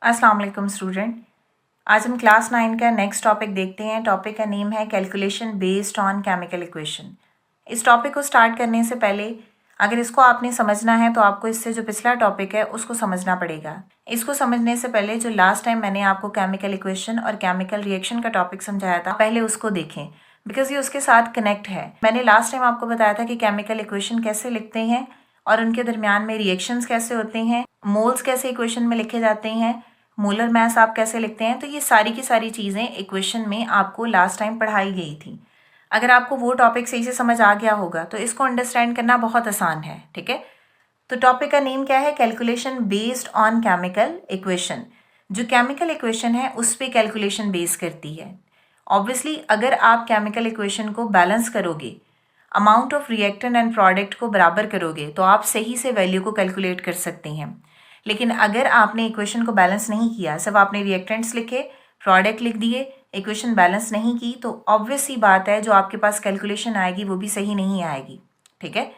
अस्सलाम वालेकुम स्टूडेंट। आज हम क्लास 9 का नेक्स्ट टॉपिक देखते हैं। टॉपिक का नेम है calculation based on chemical equation. इस टॉपिक को स्टार्ट करने से पहले अगर इसको आपने समझना है तो आपको इससे जो पिछला टॉपिक है उसको समझना पड़ेगा। इसको समझने से पहले जो लास्ट टाइम मैंने आपको केमिकल इक्वेशन और केमिकल रिएक्शन का टॉपिक समझाया था, पहले उसको देखें बिकॉज ये उसके साथ कनेक्ट है। मैंने लास्ट टाइम आपको बताया था कि केमिकल इक्वेशन कैसे लिखते हैं और उनके दरमियान में रिएक्शंस कैसे होते हैं, मोल्स कैसे इक्वेशन में लिखे जाते हैं, मोलर मास आप कैसे लिखते हैं। तो ये सारी की सारी चीज़ें इक्वेशन में आपको लास्ट टाइम पढ़ाई गई थी। अगर आपको वो टॉपिक सही से समझ आ गया होगा तो इसको अंडरस्टैंड करना बहुत आसान है। ठीक है, तो टॉपिक का नेम क्या है? Calculation based on chemical equation. जो केमिकल इक्वेशन है उस पर कैलकुलेशन बेस करती है। ऑब्वियसली अगर आप केमिकल इक्वेशन को बैलेंस करोगे, amount of reactant and product को बराबर करोगे तो आप सही से वैल्यू को कैलकुलेट कर सकते हैं। लेकिन अगर आपने इक्वेशन को बैलेंस नहीं किया, सिर्फ आपने रिएक्टेंट्स लिखे, प्रोडक्ट लिख दिए, इक्वेशन बैलेंस नहीं की, तो ऑब्वियस सी बात है जो आपके पास कैलकुलेशन आएगी वो भी सही नहीं आएगी। ठीक है,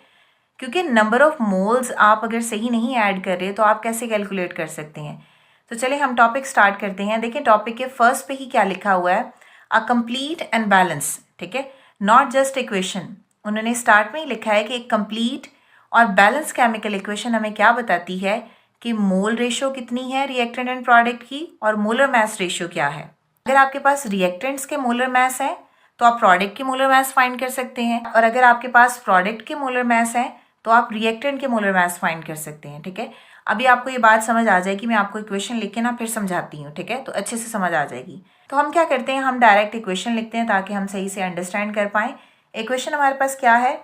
क्योंकि नंबर ऑफ मोल्स आप अगर सही नहीं ऐड कर रहे तो आप कैसे कैलकुलेट कर सकते हैं। तो चलिए हम टॉपिक स्टार्ट करते हैं। देखिए टॉपिक के फर्स्ट पे ही क्या लिखा हुआ है, अ कंप्लीट एंड बैलेंस। ठीक है, नॉट जस्ट इक्वेशन। उन्होंने स्टार्ट में ही लिखा है कि एक कंप्लीट और बैलेंस केमिकल इक्वेशन हमें क्या बताती है कि मोल रेशो कितनी है रिएक्टेंट एंड प्रोडक्ट की और मोलर मास रेशो क्या है। अगर आपके पास रिएक्टेंट्स के मोलर मास है तो आप प्रोडक्ट के मोलर मास फाइंड कर सकते हैं, और अगर आपके पास प्रोडक्ट के मोलर मास है तो आप रिएक्टेंट के मोलर मास फाइंड कर सकते हैं। ठीक है, अभी आपको ये बात समझ आ जाएगी। मैं आपको इक्वेशन लिख के ना फिर समझाती हूँ। ठीक है, तो अच्छे से समझ आ जाएगी। तो हम क्या करते हैं, हम डायरेक्ट इक्वेशन लिखते हैं ताकि हम सही से अंडरस्टैंड कर पाएँ। इक्वेशन हमारे पास क्या है,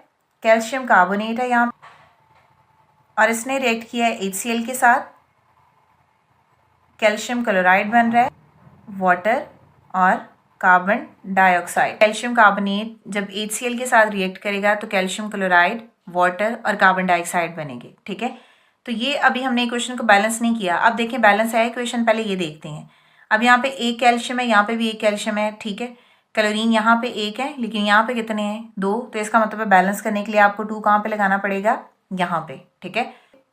कैल्शियम कार्बोनेट है यहाँ और इसने रिएक्ट किया है HCl के साथ, कैल्शियम क्लोराइड बन रहा है, वाटर और कार्बन डाइऑक्साइड। कैल्शियम कार्बोनेट जब HCl के साथ रिएक्ट करेगा तो कैल्शियम क्लोराइड, वाटर और कार्बन डाइऑक्साइड बनेंगे। ठीक है, तो ये अभी हमने इक्वेशन को बैलेंस नहीं किया। अब देखें बैलेंस है इक्वेशन, पहले ये देखते हैं। अब यहाँ पे एक कैल्शियम है, यहाँ पे भी एक कैल्शियम है। ठीक है, क्लोरीन यहाँ पे एक है लेकिन यहाँ पे कितने हैं, 2। तो इसका मतलब है बैलेंस करने के लिए आपको 2 कहाँ पे लगाना पड़ेगा, यहाँ पे। ठीक है,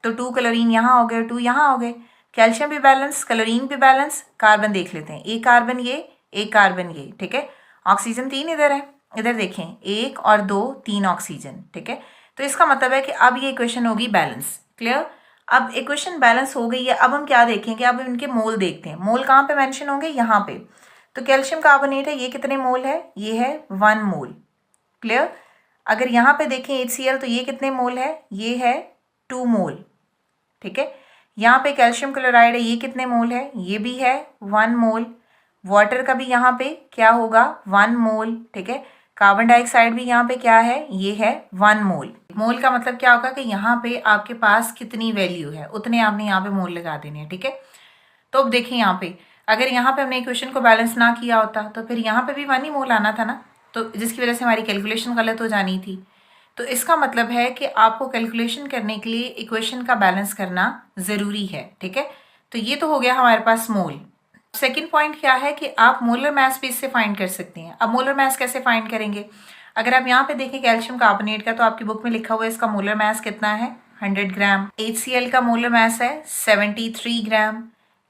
तो 2 क्लोरीन यहाँ हो गए, 2 यहाँ हो गए। कैल्शियम भी बैलेंस, क्लोरीन भी बैलेंस। कार्बन देख लेते हैं, एक कार्बन ये, एक कार्बन ये। ठीक है, ऑक्सीजन 3 इधर है, इधर देखें 1 और 2, 3 ऑक्सीजन। ठीक है, तो इसका मतलब है कि अब ये इक्वेशन होगी बैलेंस। क्लियर, अब इक्वेशन बैलेंस हो गई है। अब हम क्या देखेंगे, अब इनके मोल देखते हैं। मोल कहाँ पे मेंशन होंगे, यहाँ पे। तो कैल्शियम कार्बोनेट है, ये कितने मोल है, ये है 1 मोल। क्लियर, अगर यहाँ पे देखें HCl तो ये कितने मोल है, ये है 2 मोल। ठीक है, यहाँ पे कैल्शियम क्लोराइड है, ये कितने मोल है, ये भी है 1 मोल। वाटर का भी यहाँ पे क्या होगा, 1 मोल। ठीक है, कार्बन डाइऑक्साइड भी यहाँ पे क्या है, ये है 1 मोल। मोल का मतलब क्या होगा कि यहाँ पे आपके पास कितनी वैल्यू है उतने आपने यहाँ पे मोल लगा देने हैं। ठीक है, तो अब देखिए यहाँ पे अगर यहाँ पे हमने इक्वेशन को बैलेंस ना किया होता तो फिर यहाँ पे भी 1 ही मोल आना था ना, तो जिसकी वजह से हमारी कैलकुलेशन गलत हो जानी थी। तो इसका मतलब है कि आपको कैलकुलेशन करने के लिए इक्वेशन का बैलेंस करना ज़रूरी है। ठीक है, तो ये तो हो गया हमारे पास मोल। सेकंड पॉइंट क्या है कि आप मोलर मास भी इससे फाइंड कर सकते हैं। अब मोलर मास कैसे फाइंड करेंगे, अगर आप यहाँ पे देखें कैल्शियम कार्बोनेट का तो आपकी बुक में लिखा हुआ है इसका मोलर मास कितना है, 100 ग्राम। HCl का मोलर मास है 73 ग्राम।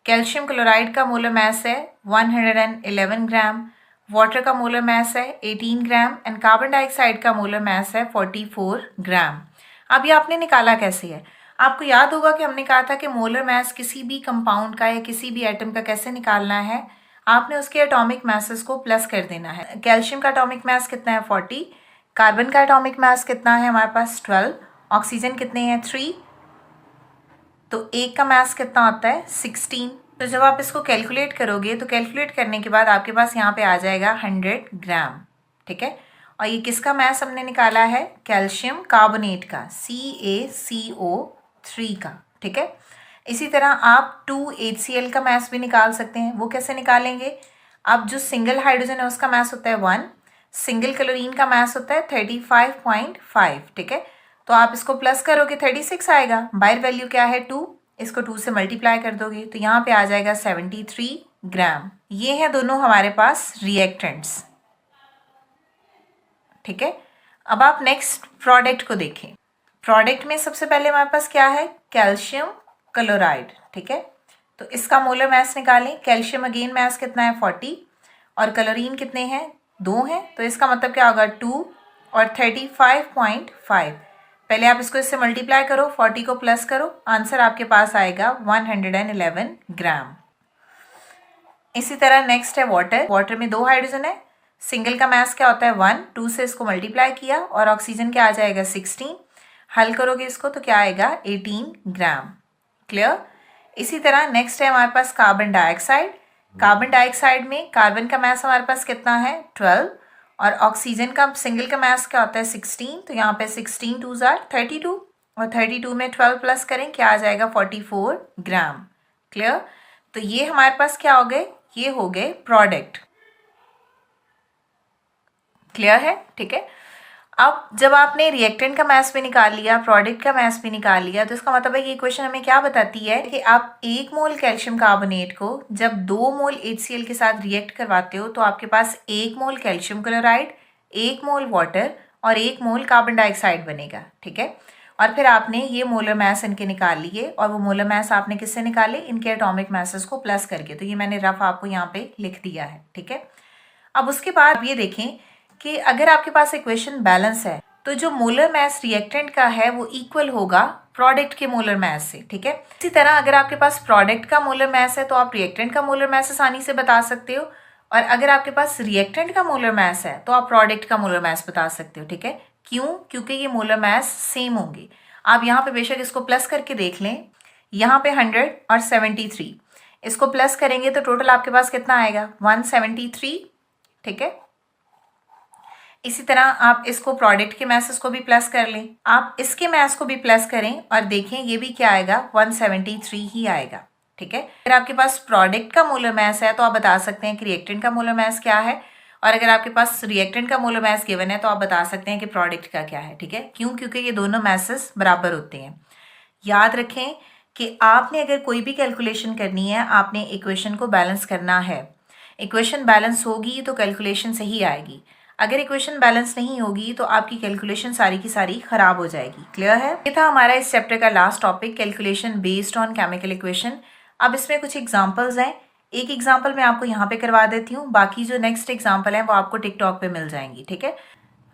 कैल्शियम क्लोराइड का मोलर मास है 111 ग्राम। वाटर का मोलर मास है 18 ग्राम एंड कार्बन डाइऑक्साइड का मोलर मास है 44 ग्राम। अब ये आपने निकाला कैसे है, आपको याद होगा कि हमने कहा था कि मोलर मास किसी भी कंपाउंड का या किसी भी एटम का कैसे निकालना है, आपने उसके एटॉमिक मासेस को प्लस कर देना है। कैल्शियम का एटॉमिक मास कितना है 40, कार्बन का एटॉमिक मास कितना है हमारे पास 12, ऑक्सीजन कितने हैं 3, तो एक का मास कितना होता है 16। तो जब आप इसको कैलकुलेट करोगे तो कैलकुलेट करने के बाद आपके पास यहाँ पे आ जाएगा 100 ग्राम। ठीक है, और ये किसका मास हमने निकाला है, कैल्शियम कार्बोनेट का, CaCO3 का। ठीक है, इसी तरह आप 2HCl का मास भी निकाल सकते हैं। वो कैसे निकालेंगे, अब जो सिंगल हाइड्रोजन है उसका मास होता है 1, सिंगल क्लोरीन का मास होता है 35.5। ठीक है, तो आप इसको प्लस करोगे 36 आएगा, बायर वैल्यू क्या है 2, इसको 2 से मल्टीप्लाई कर दोगे तो यहाँ पे आ जाएगा 73 ग्राम। ये हैं दोनों हमारे पास रिएक्टेंट्स। ठीक है, अब आप नेक्स्ट प्रोडक्ट को देखें। प्रोडक्ट में सबसे पहले हमारे पास क्या है, कैल्शियम क्लोराइड। ठीक है, तो इसका मोलर मास निकालें। कैल्शियम अगेन मास कितना है 40 और क्लोरीन कितने हैं 2 हैं, तो इसका मतलब क्या होगा 2 और 35.5। पहले आप इसको इससे मल्टीप्लाई करो, 40 को प्लस करो, आंसर आपके पास आएगा 111 ग्राम। इसी तरह नेक्स्ट है वाटर। वाटर में 2 हाइड्रोजन है, सिंगल का मास क्या होता है 1, 2 से इसको मल्टीप्लाई किया और ऑक्सीजन क्या आ जाएगा 16। हल करोगे इसको तो क्या आएगा 18 ग्राम। क्लियर। इसी तरह नेक्स्ट है हमारे पास कार्बन डाइऑक्साइड। कार्बन डाइऑक्साइड में कार्बन का मास हमारे पास कितना है 12 और ऑक्सीजन का सिंगल का मास क्या होता है 16, तो यहाँ पे 16 2 जार 32 और 32 में 12 प्लस करें क्या आ जाएगा 44 ग्राम। क्लियर। तो ये हमारे पास क्या हो गए, ये हो गए प्रोडक्ट। क्लियर है, ठीक है। अब जब आपने रिएक्टेंट का मास भी निकाल लिया, प्रोडक्ट का मास भी निकाल लिया, तो इसका मतलब है कि ये क्वेश्चन हमें क्या बताती है कि आप 1 मोल कैल्शियम कार्बोनेट को जब 2 मोल HCl के साथ रिएक्ट करवाते हो तो आपके पास 1 मोल कैल्शियम क्लोराइड, 1 मोल वाटर और 1 मोल कार्बन डाइऑक्साइड बनेगा। ठीक है। और फिर आपने ये मोलर मास इनके निकाल लिए और वो मोलर मास आपने किससे निकाले, इनके एटॉमिक मासेस को प्लस करके। तो ये मैंने रफ आपको यहाँ पे लिख दिया है। ठीक है। अब उसके बाद ये देखें कि अगर आपके पास इक्वेशन बैलेंस है तो जो मोलर मास रिएक्टेंट का है वो इक्वल होगा प्रोडक्ट के मोलर मास से। ठीक है। इसी तरह अगर आपके पास प्रोडक्ट का मोलर मास है तो आप रिएक्टेंट का मोलर मास आसानी से बता सकते हो, और अगर आपके पास रिएक्टेंट का मोलर मास है तो आप प्रोडक्ट का मोलर मास बता सकते हो। ठीक है। क्यों? क्योंकि ये मोलर मास सेम होंगे। आप यहाँ पे बेशक इसको प्लस करके देख लें, यहाँ पे 100 और 73, इसको प्लस करेंगे तो टोटल आपके पास कितना आएगा 173। ठीक है। इसी तरह आप इसको प्रोडक्ट के मैसेस को भी प्लस कर लें, आप इसके मैस को भी प्लस करें और देखें ये भी क्या आएगा 173 ही आएगा। ठीक है। अगर आपके पास प्रोडक्ट का मोलर मास है तो आप बता सकते हैं कि रिएक्टेंट का मोलर मास क्या है, और अगर आपके पास रिएक्टेंट का मोलर मास गिवन है तो आप बता सकते हैं कि प्रोडक्ट का क्या है। ठीक है। क्यों? क्योंकि ये दोनों मैसेस बराबर होते हैं। याद रखें कि आपने अगर कोई भी कैलकुलेशन करनी है, आपने इक्वेशन को बैलेंस करना है। इक्वेशन बैलेंस होगी तो कैलकुलेशन सही आएगी, अगर इक्वेशन बैलेंस नहीं होगी तो आपकी कैलकुलेशन सारी की सारी खराब हो जाएगी। क्लियर है। ये था हमारा इस चैप्टर का last topic, calculation based on chemical equation. अब इसमें कुछ एग्जांपल्स हैं, एक एग्जांपल मैं आपको यहाँ पे करवा देती हूँ, बाकी जो नेक्स्ट एग्जांपल है वो आपको टिकटॉक पे मिल जाएंगी। ठीक है।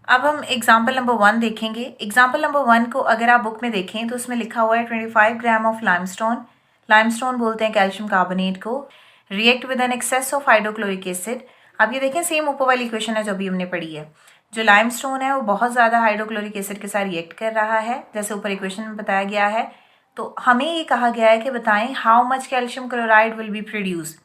अब हम एग्जाम्पल नंबर 1 देखेंगे। एग्जाम्पल नंबर 1 को अगर आप बुक में देखें तो उसमें लिखा हुआ है 25 ग्राम ऑफ लाइमस्टोन। लाइमस्टोन बोलते हैं कैल्शियम कार्बोनेट को। React with an excess of hydrochloric acid. अब ये देखें सेम ऊपर वाली इक्वेशन है जो अभी हमने पढ़ी है। जो लाइमस्टोन है वो बहुत ज़्यादा हाइड्रोक्लोरिक एसिड के साथ रिएक्ट कर रहा है जैसे ऊपर इक्वेशन में बताया गया है। तो हमें ये कहा गया है कि बताएं how much calcium chloride will be produce.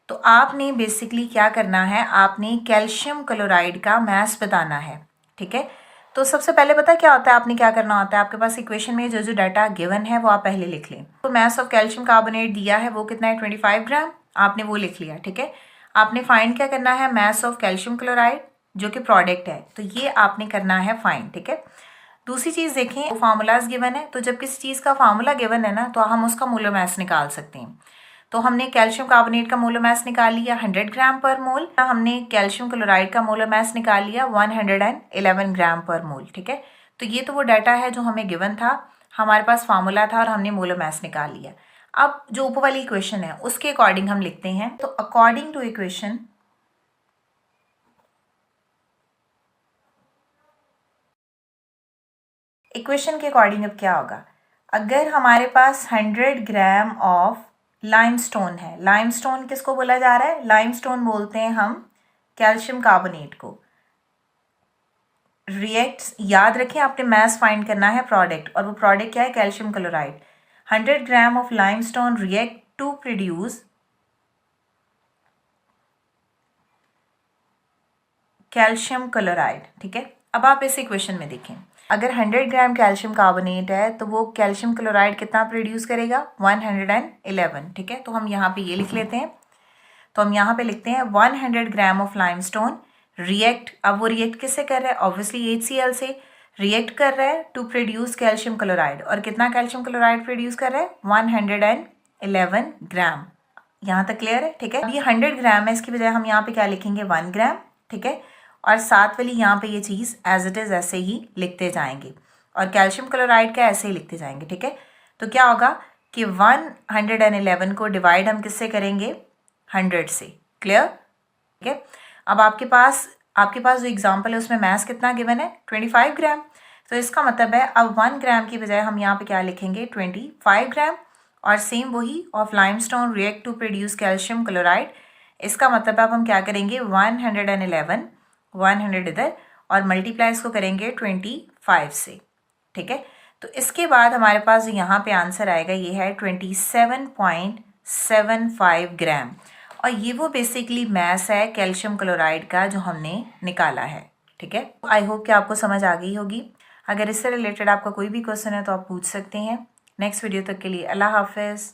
तो आपने बेसिकली क्या करना है, आपने कैल्शियम क्लोराइड का मास बताना है। ठीक है। तो सबसे पहले पता क्या होता है, आपने क्या करना होता है, आपके पास इक्वेशन में जो जो डाटा गिवन है वो आप पहले लिख लें। तो मास ऑफ कैल्शियम कार्बोनेट दिया है वो कितना है 25 ग्राम, आपने वो लिख लिया। ठीक है। आपने फाइंड क्या करना है, मास ऑफ कैल्शियम क्लोराइड जो कि प्रोडक्ट है, तो ये आपने करना है फाइंड। ठीक है। दूसरी चीज़ देखें, फार्मूलाज गिवन है, तो जब किसी चीज़ का फार्मूला गिवन है ना तो हम उसका मोलर मास निकाल सकते हैं। तो हमने कैल्शियम कार्बोनेट का मोलर मास निकाल लिया 100 ग्राम पर मोल, हमने कैल्शियम क्लोराइड का मोलर मास निकाल लिया 111 ग्राम पर मोल। ठीक है। तो ये तो वो डाटा है जो हमें गिवन था, हमारे पास फार्मूला था और हमने मोलर मास निकाल लिया। अब जो ऊपर वाली इक्वेशन है उसके अकॉर्डिंग हम लिखते हैं। तो अकॉर्डिंग टू इक्वेशन के अकॉर्डिंग अब क्या होगा, अगर हमारे पास 100 ग्राम ऑफ लाइमस्टोन है, लाइमस्टोन किसको बोला जा रहा है, लाइमस्टोन बोलते हैं हम कैल्शियम कार्बोनेट को। रिएक्ट, याद रखें आपने मास फाइंड करना है प्रोडक्ट, और वो प्रोडक्ट क्या है calcium chloride. 100 gram of limestone react to produce calcium chloride. ठीक है। अब आप इस इक्वेशन में देखें, अगर 100 ग्राम कैल्शियम कार्बोनेट है तो वो कैल्शियम क्लोराइड कितना प्रोड्यूस करेगा 111। ठीक है। तो हम यहाँ पे ये लिख लेते हैं, तो हम यहाँ पे लिखते हैं 100 ग्राम ऑफ लाइमस्टोन रिएक्ट। अब वो रिएक्ट किससे कर रहा है, ऑब्वियसली HCl से रिएक्ट कर रहा है टू प्रोड्यूस कैल्शियम क्लोराइड, और कितना कैल्शियम क्लोराइड प्रोड्यूस कर रहा है 111 ग्राम। यहाँ तक क्लियर है। ठीक है। अब ये 100 ग्राम है, इसकी बजाय हम यहाँ पे क्या लिखेंगे 1 ग्राम। ठीक है। और साथ वाली यहाँ पे ये चीज़ एज इट इज़ ऐसे ही लिखते जाएंगे, और कैल्शियम क्लोराइड का ऐसे ही लिखते जाएंगे। ठीक है। तो क्या होगा, कि 111 को डिवाइड हम किससे करेंगे, 100 से। क्लियर? ठीक है। अब आपके पास जो एग्जाम्पल है उसमें मास कितना गिवन है, 25 ग्राम। तो इसका मतलब है अब 1 ग्राम की बजाय हम यहाँ पे क्या लिखेंगे, 25 ग्राम। और सेम वही, of limestone react to produce calcium chloride. इसका मतलब अब हम क्या करेंगे, 111, 100 इधर, और मल्टीप्लाई इसको करेंगे 25 से। ठीक है। तो इसके बाद हमारे पास यहाँ पे आंसर आएगा, ये है 27.75 ग्राम। और ये वो बेसिकली मैस है कैल्शियम क्लोराइड का जो हमने निकाला है। ठीक है। आई होप कि आपको समझ आ गई होगी। अगर इससे रिलेटेड आपका कोई भी क्वेश्चन है तो आप पूछ सकते हैं। नेक्स्ट वीडियो तक के लिए अल्लाह हाफिज़।